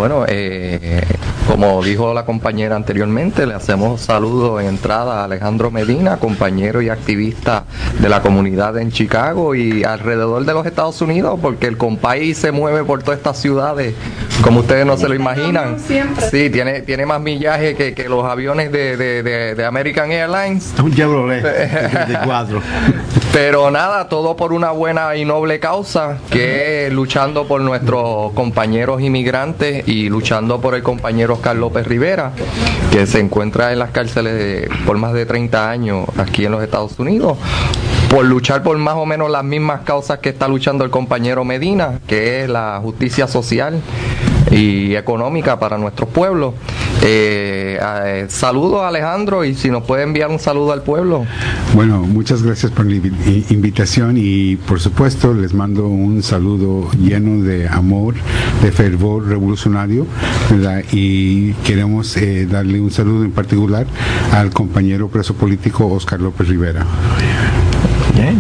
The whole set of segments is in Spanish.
Bueno, como dijo la compañera anteriormente, le hacemos saludos en entrada a Alejandro Medina, compañero y activista de la comunidad en Chicago y alrededor de los Estados Unidos, porque el compay se mueve por todas estas ciudades, como ustedes no se lo imaginan. Sí, tiene más millaje que los aviones de American Airlines. Un Chevrolet 34. Pero nada, todo por una buena y noble causa, que es luchando por nuestros compañeros inmigrantes y luchando por el compañero Oscar López Rivera, que se encuentra en las cárceles por más de 30 años aquí en los Estados Unidos, por luchar por más o menos las mismas causas que está luchando el compañero Medina, que es la justicia social y económica para nuestros pueblos. Saludos a Alejandro, y si nos puede enviar un saludo al pueblo. Bueno, muchas gracias por la invitación y por supuesto les mando un saludo lleno de amor, de fervor revolucionario, ¿verdad? Y queremos darle un saludo en particular al compañero preso político Oscar López Rivera. Bien.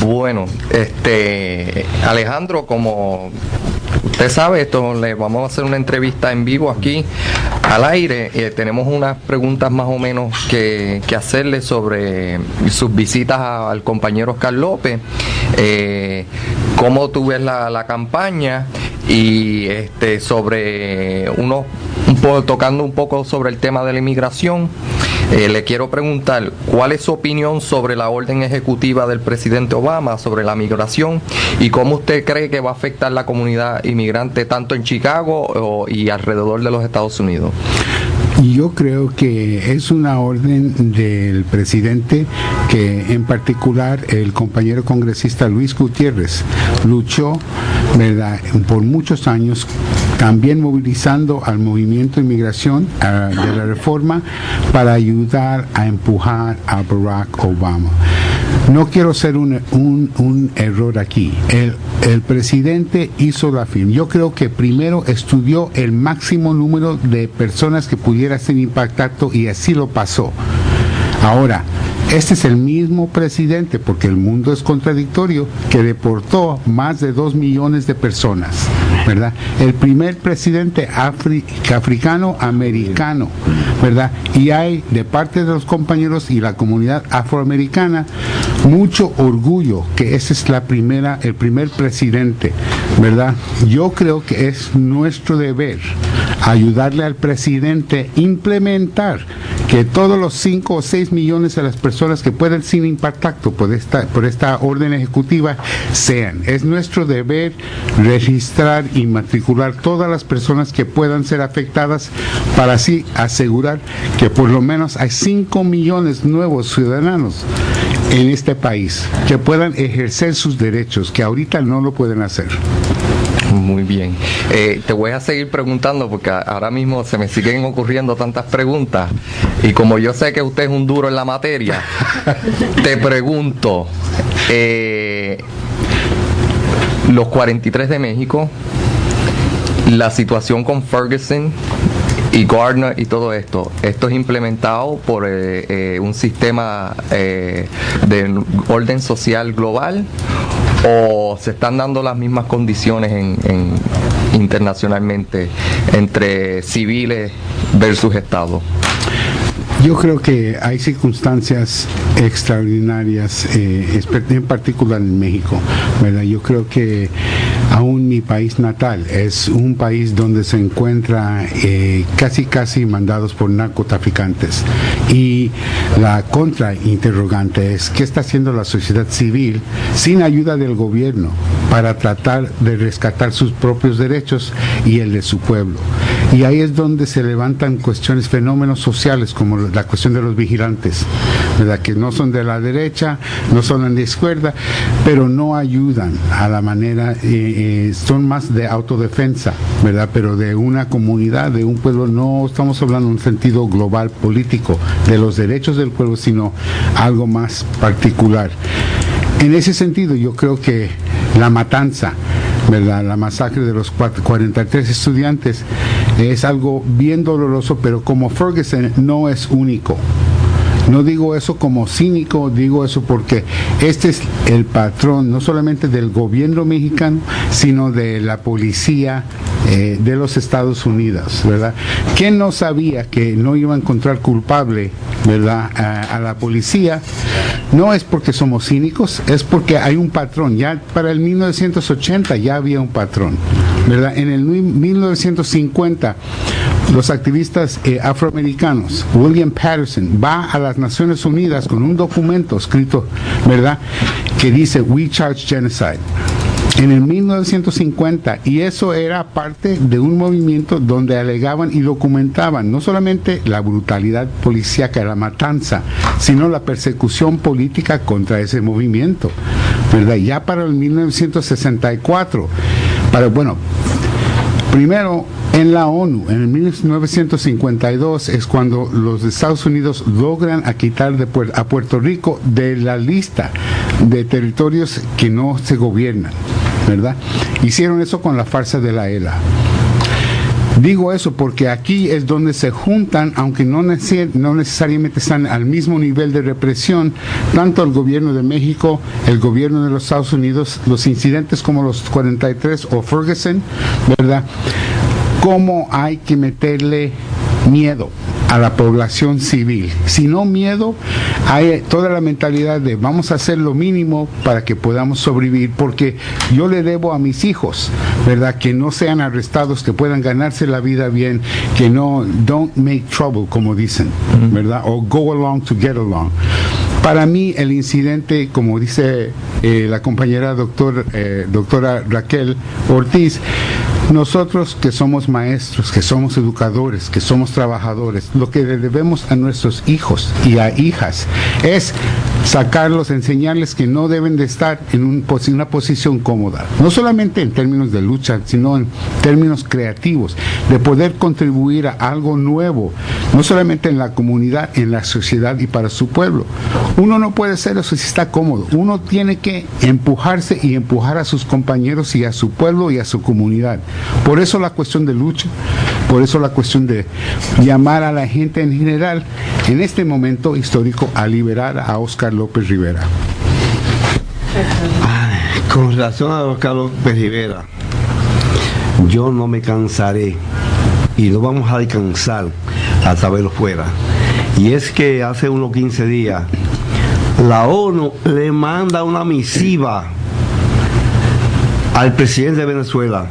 Bueno, Alejandro, como usted sabe, le vamos a hacer una entrevista en vivo aquí al aire. Tenemos unas preguntas más o menos que hacerle sobre sus visitas al compañero Oscar López. ¿Cómo tú ves la campaña? Y sobre tocando un poco sobre el tema de la inmigración. Le quiero preguntar, ¿cuál es su opinión sobre la orden ejecutiva del presidente Obama sobre la migración y cómo usted cree que va a afectar la comunidad inmigrante tanto en Chicago y alrededor de los Estados Unidos? Yo creo que es una orden del presidente que en particular el compañero congresista Luis Gutiérrez luchó, ¿verdad?, por muchos años, también movilizando al movimiento de inmigración de la reforma para ayudar a empujar a Barack Obama. No quiero ser un error aquí. El presidente hizo la firma. Yo creo que primero estudió el máximo número de personas que pudiera ser impactado y así lo pasó. Ahora, este es el mismo presidente, porque el mundo es contradictorio, que deportó más de 2 millones de personas, ¿verdad? El primer presidente africano-americano, ¿verdad? Y hay de parte de los compañeros y la comunidad afroamericana mucho orgullo que ese es el primer presidente, ¿verdad? Yo creo que es nuestro deber ayudarle al presidente a implementar que todos los 5 o 6 millones de las personas que pueden ser impactadas por esta orden ejecutiva sean. Es nuestro deber registrar y matricular todas las personas que puedan ser afectadas para así asegurar que por lo menos hay 5 millones nuevos ciudadanos en este país que puedan ejercer sus derechos, que ahorita no lo pueden hacer. Muy bien. Te voy a seguir preguntando porque ahora mismo se me siguen ocurriendo tantas preguntas y como yo sé que usted es un duro en la materia, te pregunto, los 43 de México, la situación con Ferguson y Gardner y todo esto es implementado por un sistema de orden social global, o se están dando las mismas condiciones internacionalmente entre civiles versus Estado? Yo creo que hay circunstancias extraordinarias, en particular en México, ¿verdad? Yo creo que aún mi país natal es un país donde se encuentra casi mandados por narcotraficantes. Y la contrainterrogante es, ¿qué está haciendo la sociedad civil sin ayuda del gobierno para tratar de rescatar sus propios derechos y el de su pueblo? Y ahí es donde se levantan fenómenos sociales como la cuestión de los vigilantes, ¿verdad? Que no son de la derecha, no son de la izquierda, pero no ayudan a la manera, son más de autodefensa, ¿verdad? Pero de una comunidad, de un pueblo, no estamos hablando en un sentido global político, de los derechos del pueblo, sino algo más particular. En ese sentido, yo creo que la matanza, ¿verdad?, la masacre de los 43 estudiantes es algo bien doloroso, pero como Ferguson no es único. No digo eso como cínico, digo eso porque este es el patrón no solamente del gobierno mexicano, sino de la policía de los Estados Unidos, ¿verdad? ¿Quién no sabía que no iba a encontrar culpable, ¿verdad? A la policía? No es porque somos cínicos, es porque hay un patrón. Ya para el 1980 ya había un patrón, ¿verdad? En el 1950 los activistas afroamericanos, William Patterson, va a las Naciones Unidas con un documento escrito, ¿verdad?, que dice "We charge genocide". En el 1950, y eso era parte de un movimiento donde alegaban y documentaban no solamente la brutalidad policíaca, la matanza, sino la persecución política contra ese movimiento, ¿verdad? Ya para el 1964, primero en la ONU, en el 1952 es cuando los Estados Unidos logran quitar a Puerto Rico de la lista de territorios que no se gobiernan, ¿verdad? Hicieron eso con la farsa de la ELA. Digo eso porque aquí es donde se juntan, aunque no necesariamente están al mismo nivel de represión, tanto el gobierno de México, el gobierno de los Estados Unidos, los incidentes como los 43 o Ferguson, ¿verdad? Cómo hay que meterle miedo a la población civil. Si no miedo, hay toda la mentalidad de vamos a hacer lo mínimo para que podamos sobrevivir, porque yo le debo a mis hijos, ¿verdad?, que no sean arrestados, que puedan ganarse la vida bien, que no, don't make trouble, como dicen, ¿verdad?, o go along to get along. Para mí el incidente, como dice la compañera doctora Raquel Ortiz, nosotros que somos maestros, que somos educadores, que somos trabajadores, lo que le debemos a nuestros hijos y a hijas es sacarlos, enseñarles que no deben de estar en una posición cómoda, no solamente en términos de lucha, sino en términos creativos, de poder contribuir a algo nuevo, no solamente en la comunidad, en la sociedad y para su pueblo. Uno no puede hacer eso si está cómodo, uno tiene que empujarse y empujar a sus compañeros y a su pueblo y a su comunidad. Por eso la cuestión de lucha, por eso la cuestión de llamar a la gente en general, en este momento histórico, a liberar a Óscar López Rivera. Con relación a Óscar López Rivera, yo no me cansaré y no vamos a descansar hasta verlo fuera. Y es que hace unos 15 días la ONU le manda una misiva al presidente de Venezuela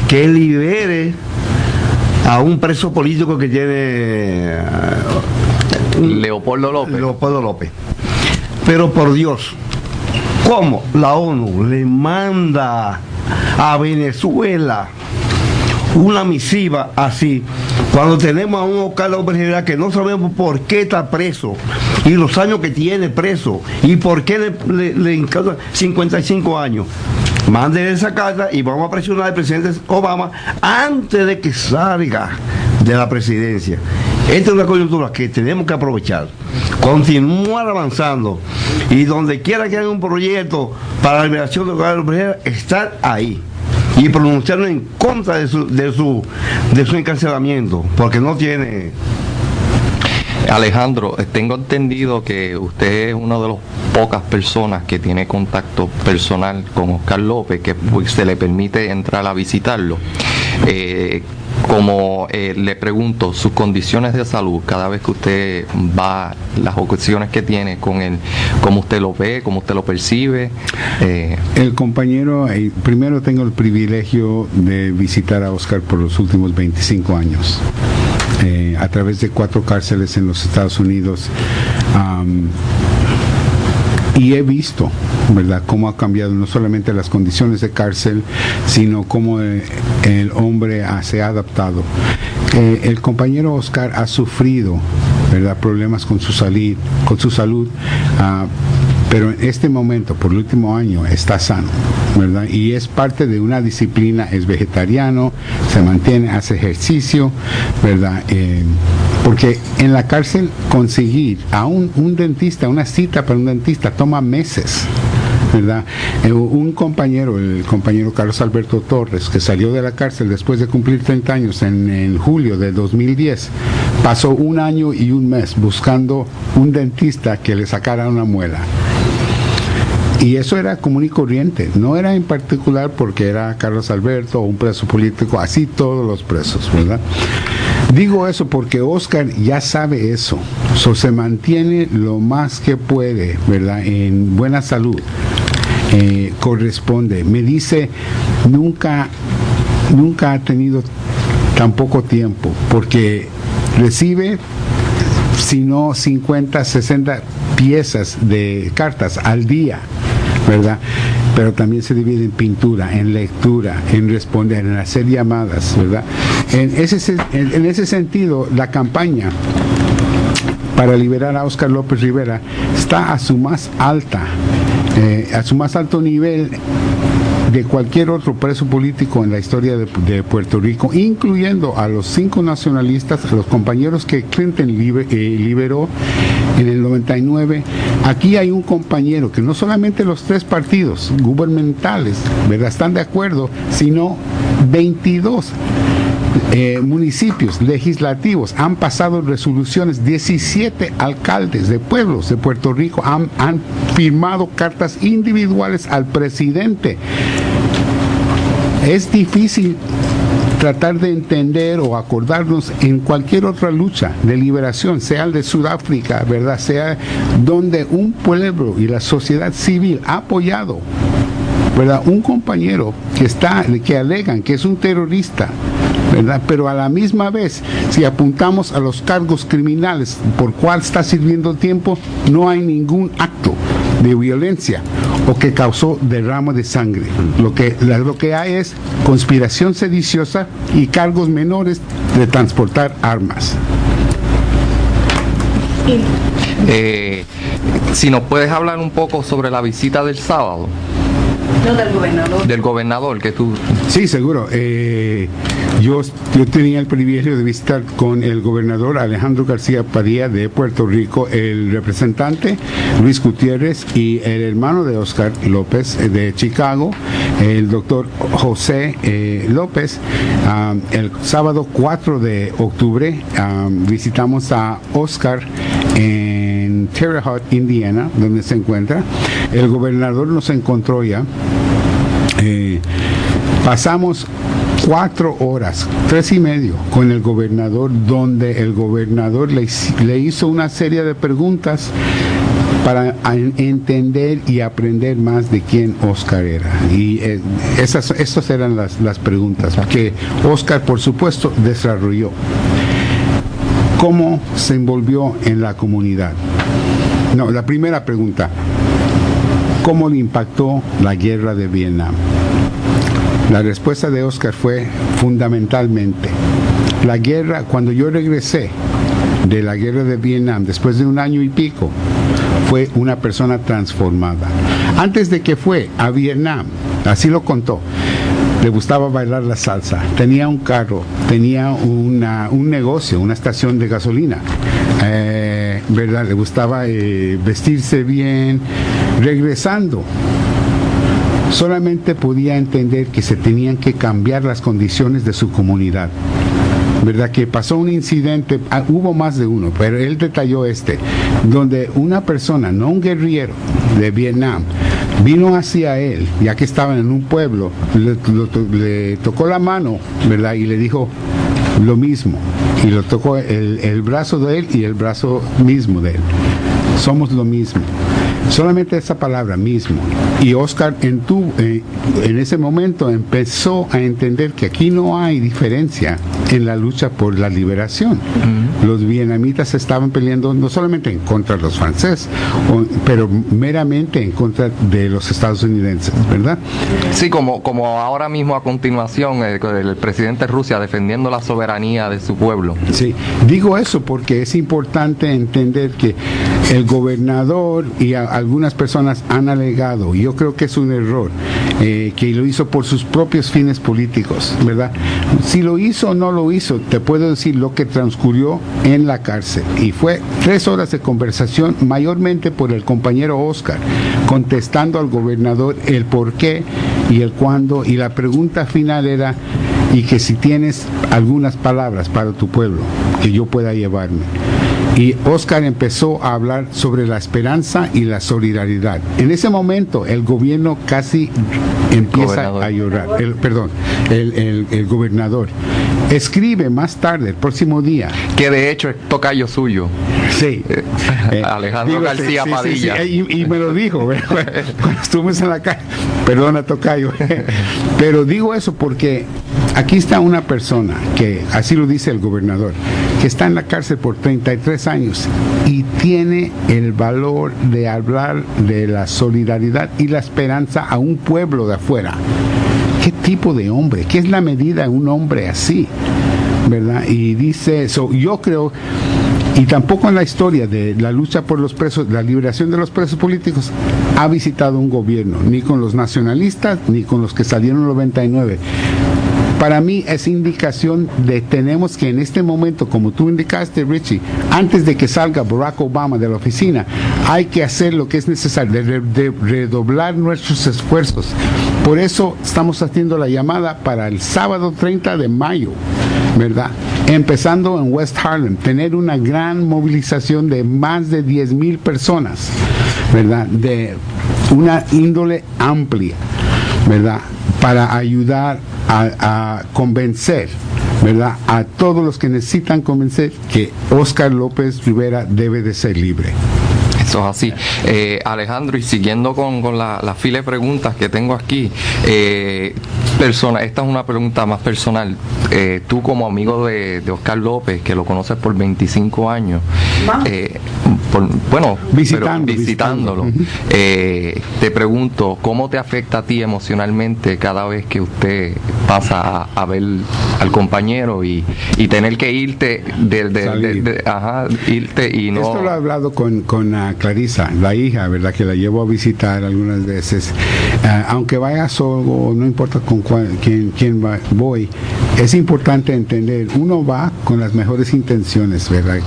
que libere a un preso político que tiene Leopoldo López. Pero por Dios, ¿cómo la ONU le manda a Venezuela una misiva así, cuando tenemos a un Óscar López Rivera que no sabemos por qué está preso y los años que tiene preso y por qué le encausan 55 años? Manden esa carta y vamos a presionar al presidente Obama antes de que salga de la presidencia. Esta es una coyuntura que tenemos que aprovechar, continuar avanzando y donde quiera que haya un proyecto para la liberación de Óscar López Rivera, estar ahí y pronunciarnos en contra de su encarcelamiento, porque no tiene. Alejandro, tengo entendido que usted es una de las pocas personas que tiene contacto personal con Óscar López, que se le permite entrar a visitarlo. Le pregunto, sus condiciones de salud, cada vez que usted va, las ocasiones que tiene con él, ¿cómo usted lo ve, cómo usted lo percibe? El compañero, primero tengo el privilegio de visitar a Óscar por los últimos 25 años. A través de 4 cárceles en los Estados Unidos, y he visto, ¿verdad?, cómo ha cambiado no solamente las condiciones de cárcel, sino cómo el hombre se ha adaptado. El compañero Óscar ha sufrido, ¿verdad?, problemas con su salud, pero en este momento, por el último año, está sano, ¿verdad? Y es parte de una disciplina, es vegetariano, se mantiene, hace ejercicio, ¿verdad? Porque en la cárcel conseguir a un dentista, una cita para un dentista, toma meses, ¿verdad? Un compañero, el compañero Carlos Alberto Torres, que salió de la cárcel después de cumplir 30 años en julio de 2010, pasó 1 año y 1 mes buscando un dentista que le sacara una muela. Y eso era común y corriente, no era en particular porque era Carlos Alberto o un preso político, así todos los presos, ¿verdad? Digo eso porque Oscar ya sabe eso, se mantiene lo más que puede, ¿verdad? En buena salud, corresponde. Me dice, nunca ha tenido tan poco tiempo, porque recibe, si no 50, 60 piezas de cartas al día, ¿verdad? Pero también se divide en pintura, en lectura, en responder, en hacer llamadas, ¿verdad? En ese sentido, la campaña para liberar a Óscar López Rivera está a su más alto nivel de cualquier otro preso político en la historia de Puerto Rico, incluyendo a los 5 nacionalistas, a los compañeros que Clinton liberó en el 99. Aquí hay un compañero que no solamente los 3 partidos gubernamentales, ¿verdad?, están de acuerdo, sino 22 municipios legislativos han pasado resoluciones, 17 alcaldes de pueblos de Puerto Rico han firmado cartas individuales al presidente. Es difícil tratar de entender o acordarnos en cualquier otra lucha de liberación, sea el de Sudáfrica, ¿verdad?, sea donde un pueblo y la sociedad civil ha apoyado, ¿verdad?, un compañero que alegan que es un terrorista, ¿verdad? Pero a la misma vez, si apuntamos a los cargos criminales por cual está sirviendo tiempo, no hay ningún acto de violencia o que causó derrame de sangre. Lo que hay es conspiración sediciosa y cargos menores de transportar armas. Si nos puedes hablar un poco sobre la visita del sábado. No, del gobernador. Del gobernador, que tú... Sí, seguro. Yo tenía el privilegio de visitar con el gobernador Alejandro García Padilla de Puerto Rico, el representante Luis Gutiérrez y el hermano de Óscar López de Chicago, el doctor José López. El sábado 4 de octubre visitamos a Óscar en Terre Haute, Indiana, donde se encuentra. El gobernador nos encontró ya. Pasamos 4 horas, 3:30 con el gobernador, donde el gobernador le hizo una serie de preguntas para entender y aprender más de quién Óscar era. Y esas eran las preguntas que Óscar, por supuesto, desarrolló. ¿Cómo se envolvió en la comunidad? No, la primera pregunta: ¿cómo le impactó la guerra de Vietnam? La respuesta de Óscar fue fundamentalmente: la guerra, cuando yo regresé de la guerra de Vietnam, después de 1 año y pico, fue una persona transformada. Antes de que fue a Vietnam, así lo contó, le gustaba bailar la salsa, tenía un carro, tenía un negocio, una estación de gasolina, ¿verdad? Le gustaba vestirse bien. Regresando, solamente podía entender que se tenían que cambiar las condiciones de su comunidad, ¿verdad? Que pasó un incidente, hubo más de uno, pero él detalló donde una persona, no un guerrillero de Vietnam, vino hacia él, ya que estaban en un pueblo, le tocó la mano, ¿verdad?, y le dijo lo mismo, y le tocó el brazo de él y el brazo mismo de él. Somos lo mismo. Solamente esa palabra, mismo. Y Óscar en ese momento empezó a entender que aquí no hay diferencia en la lucha por la liberación. Los vietnamitas estaban peleando no solamente en contra de los franceses, pero meramente en contra de los estadounidenses, ¿verdad? Sí, como ahora mismo a continuación el presidente de Rusia defendiendo la soberanía de su pueblo. Sí, digo eso porque es importante entender que el gobernador y algunas personas han alegado, y yo creo que es un error, que lo hizo por sus propios fines políticos, ¿verdad? Si lo hizo o no lo hizo, te puedo decir lo que transcurrió en la cárcel, y fue 3 horas de conversación, mayormente por el compañero Óscar, contestando al gobernador el por qué y el cuándo, y la pregunta final era: y que si tienes algunas palabras para tu pueblo, que yo pueda llevarme. Y Oscar empezó a hablar sobre la esperanza y la solidaridad. En ese momento el gobierno casi empieza a llorar. El gobernador escribe más tarde, el próximo día, que de hecho es tocayo suyo. Sí. Alejandro García Padilla. Sí, y me lo dijo cuando estuvimos en la calle. Perdona, tocayo. Pero digo eso porque aquí está una persona que, así lo dice el gobernador, que está en la cárcel por 33 años y tiene el valor de hablar de la solidaridad y la esperanza a un pueblo de afuera. ¿Qué tipo de hombre? ¿Qué es la medida de un hombre así? ¿Verdad? Y dice eso, yo creo, y tampoco en la historia de la lucha por los presos, la liberación de los presos políticos, ha visitado un gobierno, ni con los nacionalistas, ni con los que salieron en el 99. Para mí es indicación de tenemos que en este momento, como tú indicaste, Richie, antes de que salga Barack Obama de la oficina, hay que hacer lo que es necesario, de redoblar nuestros esfuerzos. Por eso estamos haciendo la llamada para el sábado 30 de mayo, ¿verdad? Empezando en West Harlem, tener una gran movilización de más de 10,000 personas, ¿verdad? De una índole amplia, ¿verdad? Para ayudar a convencer, ¿verdad?, a todos los que necesitan convencer que Oscar López Rivera debe de ser libre. Eso es así. Alejandro, y siguiendo con la fila de preguntas que tengo aquí, esta es una pregunta más personal. Tú como amigo de Oscar López, que lo conoces por 25 años, visitándolo, te pregunto, ¿cómo te afecta a ti emocionalmente cada vez que usted pasa a ver al compañero y tener que irte irte y no... Esto lo he hablado con Clarisa, la hija, ¿verdad?, que la llevo a visitar algunas veces. Aunque vaya solo, no importa con quién voy, es importante entender, uno va con las mejores intenciones, ¿verdad?,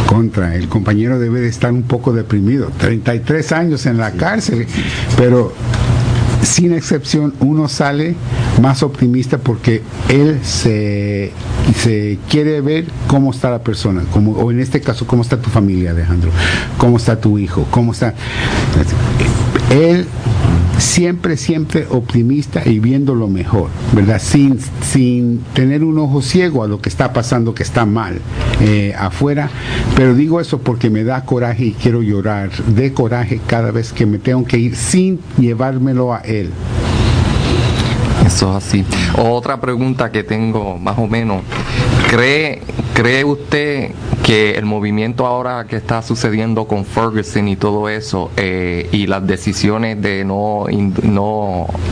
contra el compañero debe de estar un poco deprimido, 33 años en la cárcel, pero sin excepción uno sale más optimista porque él se quiere ver cómo está la persona, o en este caso cómo está tu familia, Alejandro, cómo está tu hijo, cómo está él, siempre optimista y viendo lo mejor, ¿verdad? Sin tener un ojo ciego a lo que está pasando, que está mal afuera. Pero digo eso porque me da coraje y quiero llorar de coraje cada vez que me tengo que ir sin llevármelo a él. Eso es así. Otra pregunta que tengo, más o menos, ¿cree usted que el movimiento ahora que está sucediendo con Ferguson y todo eso, y las decisiones de no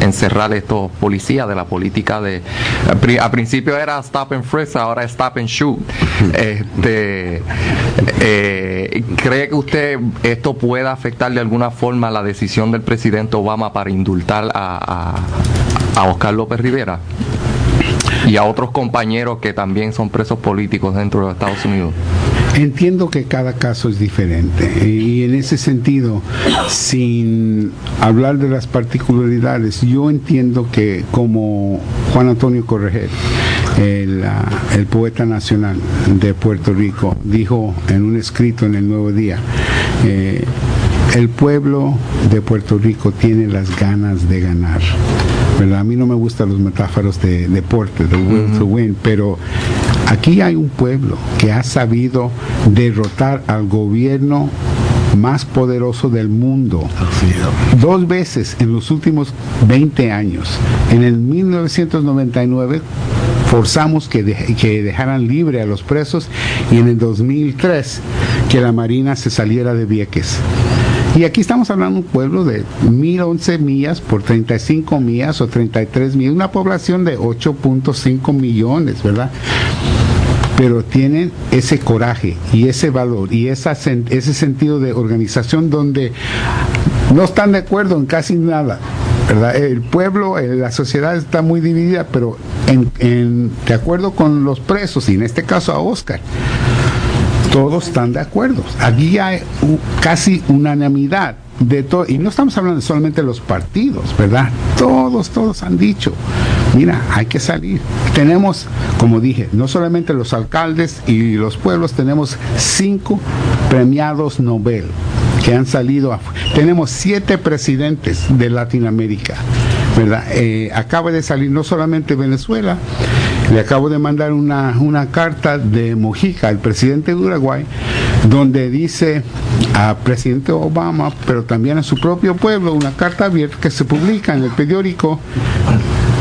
encerrar a estos policías, de la política de... A principio era stop and frisk, ahora es stop and shoot. ¿Cree que usted esto pueda afectar de alguna forma la decisión del presidente Obama para indultar a Oscar López Rivera y a otros compañeros que también son presos políticos dentro de los Estados Unidos? Entiendo que cada caso es diferente y en ese sentido, sin hablar de las particularidades, yo entiendo que como Juan Antonio Correger, el poeta nacional de Puerto Rico, dijo en un escrito en el Nuevo Día, el pueblo de Puerto Rico tiene las ganas de ganar, ¿verdad? A mí no me gustan los metáforos de deporte, de will to win, pero aquí hay un pueblo que ha sabido derrotar al gobierno más poderoso del mundo 2 veces en los últimos 20 años. En el 1999 forzamos que dejaran libre a los presos, y en el 2003 que la Marina se saliera de Vieques. Y aquí estamos hablando de un pueblo de 1,011 millas por 35 millas o 33 millas, una población de 8.5 millones, ¿verdad? Pero tienen ese coraje y ese valor y ese sentido de organización donde no están de acuerdo en casi nada, ¿verdad? El pueblo, la sociedad está muy dividida, pero de acuerdo con los presos, y en este caso a Oscar, todos están de acuerdo. Aquí hay casi unanimidad de todo, y no estamos hablando solamente de los partidos, ¿verdad? Todos han dicho, mira, hay que salir. Tenemos, como dije, no solamente los alcaldes y los pueblos, tenemos 5 premiados Nobel que han salido. Tenemos 7 presidentes de Latinoamérica, ¿verdad? Acaba de salir no solamente Venezuela, le acabo de mandar una carta de Mojica, el presidente de Uruguay, donde dice a presidente Obama, pero también a su propio pueblo, una carta abierta que se publica en el periódico,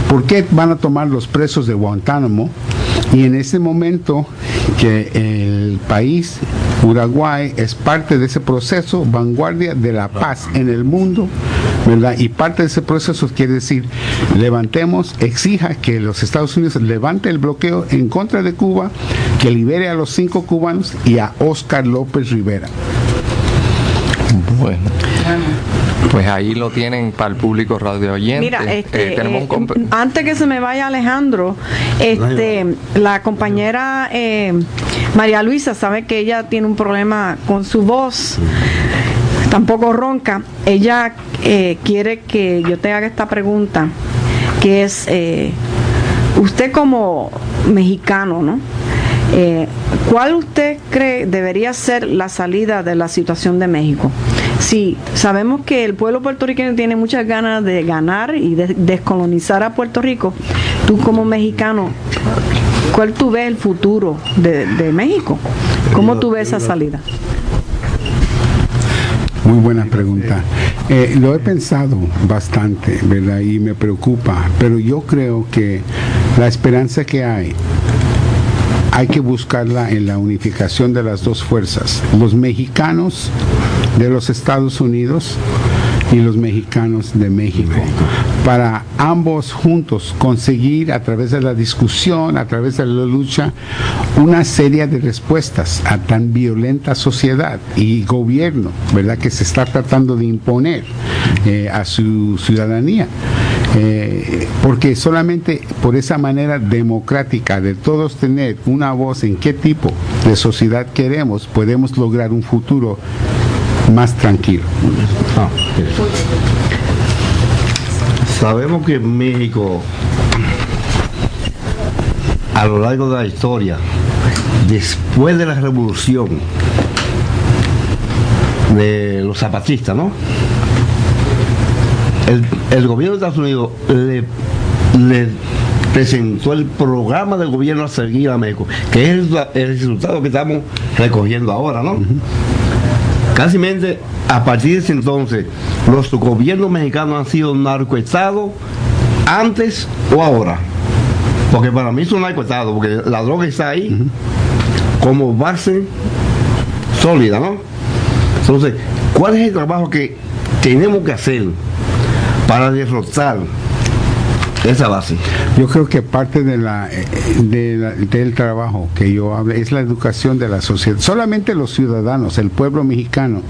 ¿por qué van a tomar los presos de Guantánamo? Y en ese momento que el país, Uruguay, es parte de ese proceso, vanguardia de la paz en el mundo, ¿verdad? Y parte de ese proceso quiere decir, exija que los Estados Unidos levante el bloqueo en contra de Cuba, que libere a los 5 cubanos y a Óscar López Rivera. Bueno, pues ahí lo tienen para el público radio oyente. Mira, tenemos antes que se me vaya Alejandro, la compañera María Luisa sabe que ella tiene un problema con su voz, tampoco ronca. Ella quiere que yo te haga esta pregunta, que es, usted como mexicano, ¿no? ¿Cuál usted cree debería ser la salida de la situación de México? Sí, sabemos que el pueblo puertorriqueño tiene muchas ganas de ganar y de descolonizar a Puerto Rico. Tú como mexicano, ¿cuál tú ves el futuro de México? ¿Cómo tú ves esa salida? Muy buena pregunta. Lo he pensado bastante, ¿verdad? Y me preocupa, pero yo creo que la esperanza que hay que buscarla en la unificación de las dos fuerzas, los mexicanos de los Estados Unidos y los mexicanos de México, para ambos juntos conseguir a través de la discusión, a través de la lucha, una serie de respuestas a tan violenta sociedad y gobierno, ¿verdad?, que se está tratando de imponer a su ciudadanía. Porque solamente por esa manera democrática de todos tener una voz en qué tipo de sociedad queremos, podemos lograr un futuro más tranquilo. Sabemos que México, a lo largo de la historia, después de la revolución de los zapatistas, ¿no?, el gobierno de Estados Unidos le presentó el programa del gobierno a seguir a México, que es el resultado que estamos recogiendo ahora, ¿no? Casi a partir de ese entonces, los gobiernos mexicanos han sido narcoestados antes o ahora. Porque para mí son narcoestados, porque la droga está ahí como base sólida, ¿no? Entonces, ¿cuál es el trabajo que tenemos que hacer para derrotar esa base? Yo creo que parte del trabajo que yo hablo es la educación de la sociedad. Solamente los ciudadanos, el pueblo mexicano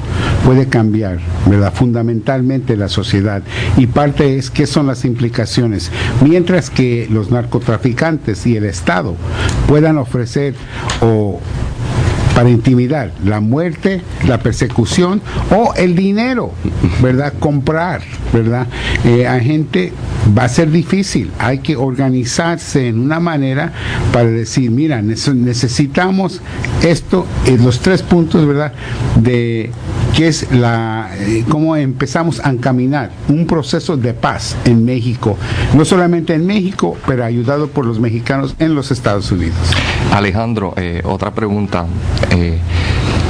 puede cambiar, ¿verdad?, fundamentalmente la sociedad, y parte es qué son las implicaciones. Mientras que los narcotraficantes y el Estado puedan ofrecer para intimidar la muerte, la persecución o el dinero, ¿verdad?, comprar, ¿verdad?, a gente, va a ser difícil. Hay que organizarse en una manera para decir, mira, necesitamos esto, los 3 puntos, ¿verdad?, de que es cómo empezamos a encaminar un proceso de paz en México, no solamente en México, pero ayudado por los mexicanos en los Estados Unidos. Alejandro, otra pregunta.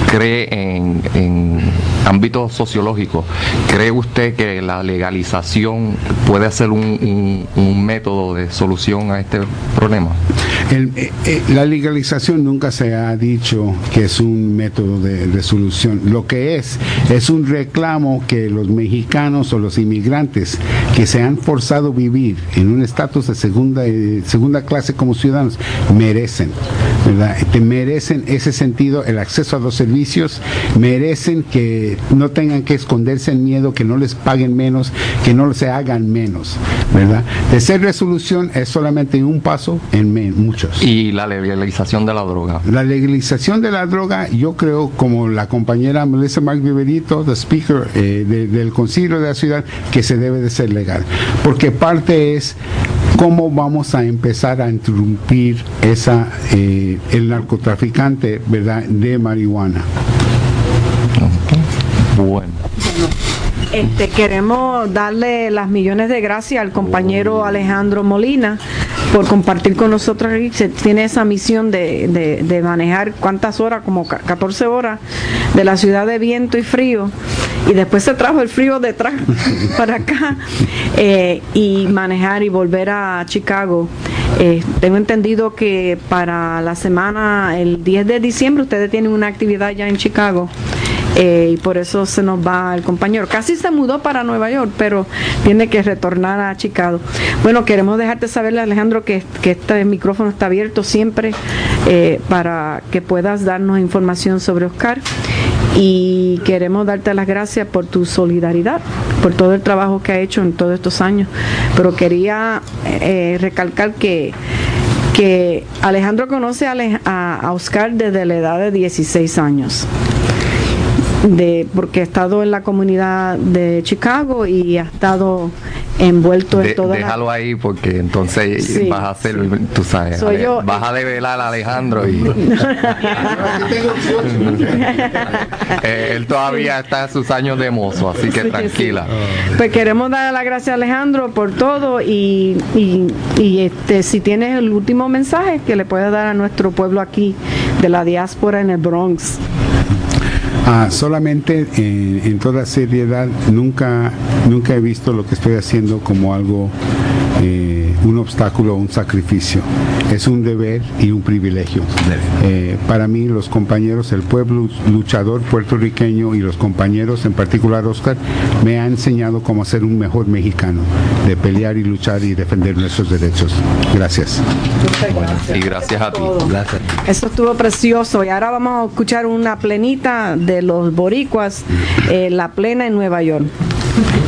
¿Cree en ámbito sociológico, cree usted que la legalización puede ser un método de solución a este problema? La legalización nunca se ha dicho que es un método de solución. Lo que es un reclamo que los mexicanos o los inmigrantes que se han forzado a vivir en un estatus de segunda clase como ciudadanos merecen, ¿verdad? Merecen ese sentido, el acceso a los servicios, merecen que no tengan que esconderse en miedo, que no les paguen menos, que no se hagan menos, ¿verdad? De ser resolución es solamente un paso en muchos. Y la legalización de la droga. La legalización de la droga, yo creo, como la compañera Melissa Mark Viverito, the speaker del concilio de la ciudad, que se debe de ser legal, porque parte es cómo vamos a empezar a interrumpir el narcotraficante, ¿verdad?, de marihuana. Bueno. Queremos darle las millones de gracias al compañero Alejandro Molina por compartir con nosotros. Se tiene esa misión de manejar cuántas horas, como 14 horas, de la ciudad de viento y frío, y después se trajo el frío detrás para acá, y manejar y volver a Chicago. Tengo entendido que para la semana, el 10 de diciembre, ustedes tienen una actividad ya en Chicago. Y por eso se nos va el compañero. Casi se mudó para Nueva York, pero tiene que retornar a Chicago. Bueno, queremos dejarte saber, Alejandro, que este micrófono está abierto siempre para que puedas darnos información sobre Oscar. Y queremos darte las gracias por tu solidaridad, por todo el trabajo que ha hecho en todos estos años. Pero quería recalcar que Alejandro conoce a Oscar desde la edad de 16 años. Porque ha estado en la comunidad de Chicago y ha estado envuelto en toda déjalo ahí, porque entonces vas a hacer, tú sabes, vas a develar a Alejandro y él todavía está en sus años de mozo, así que tranquila. Pues queremos dar las gracias a Alejandro por todo y si tienes el último mensaje que le puedes dar a nuestro pueblo aquí de la diáspora en el Bronx. Solamente en toda seriedad, nunca he visto lo que estoy haciendo como algo, un obstáculo o un sacrificio. Es un deber y un privilegio. Para mí, los compañeros, el pueblo luchador puertorriqueño y los compañeros, en particular Oscar, me han enseñado cómo ser un mejor mexicano, de pelear y luchar y defender nuestros derechos. Gracias. Y gracias a ti. Gracias. Eso estuvo precioso. Y ahora vamos a escuchar una plenita de los boricuas, la plena en Nueva York.